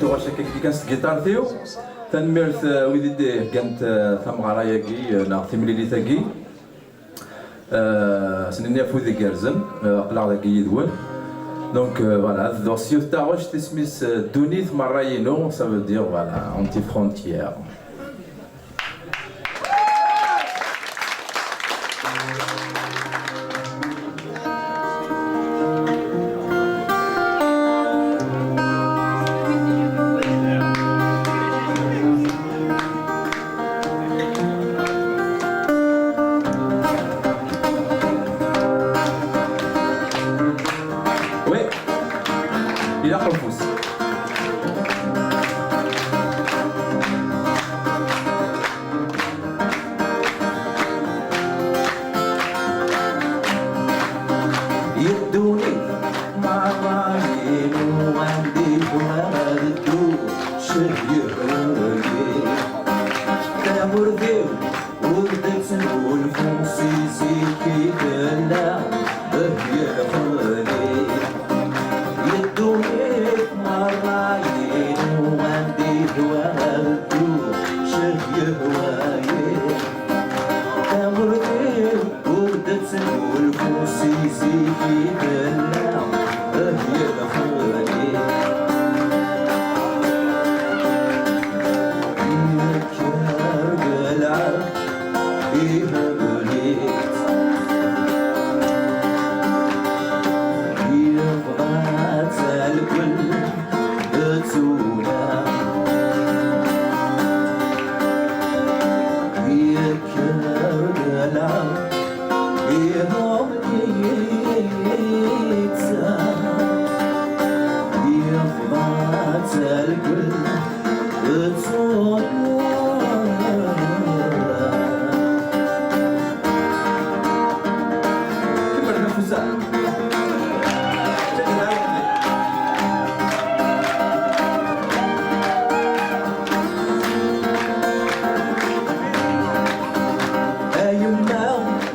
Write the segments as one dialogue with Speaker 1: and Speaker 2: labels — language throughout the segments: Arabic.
Speaker 1: تو غاشا كي كانت الجيتار ديالو تنميرت وليدي كانت ثمغرا ياكي نا تمليلي تاكي سنيني فودي كارزن قلاع داكي يدوان دونك فوالا هذا الدوسيو تاعو تسميس دونيت مراينو سا فو دير فوالا اونتي فرونتيير. Il a repoussé. يدوني مرايين وعندي والدو شهيرني تامر ذيو وردت والفونسيسي كي كلا يخلي يدوني مرايين وعندي والدو شهيرني تامر ذيو وردت والفونسيسي كي كلا يخلي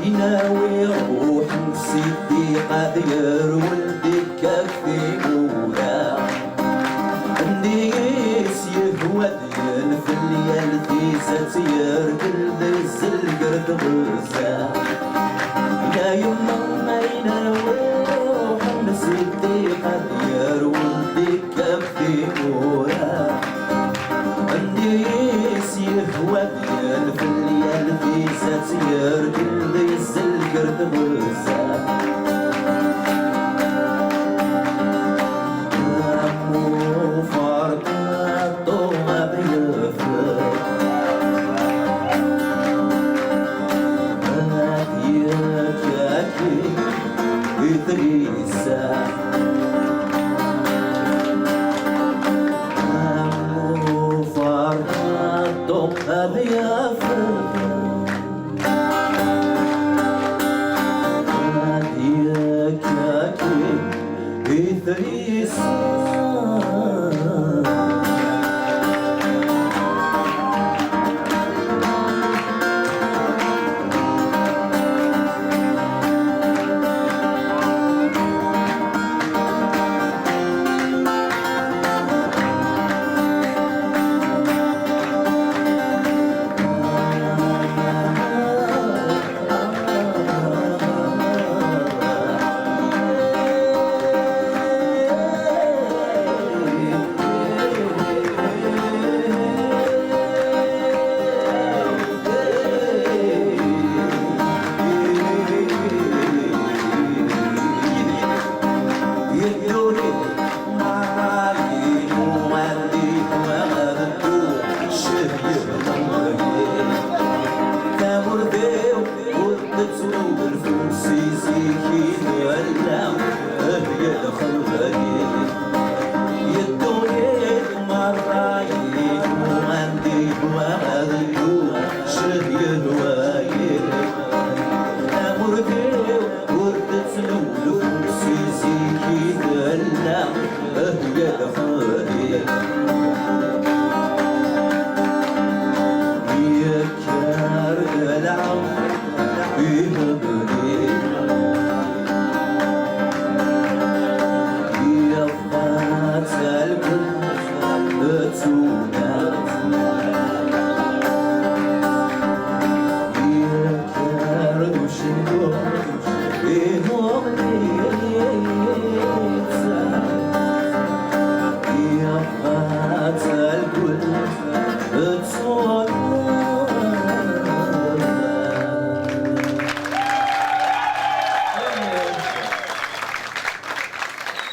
Speaker 1: يناوي روح نسيتي قادر ولدي كفي مولا عندي يهوى ديال في الليل تيسات يرقل دز القرد غزا يا يما ما يناوي روح نسيتي قادر ولدي كفي مولا عندي يهوى ديال في الليل تيسات يرقل القرد غزا عمو فرقاتو ما بيفرق هاديك ياكي إدريسا عمو فرقاتو ما بيفرق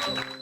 Speaker 2: Bravo.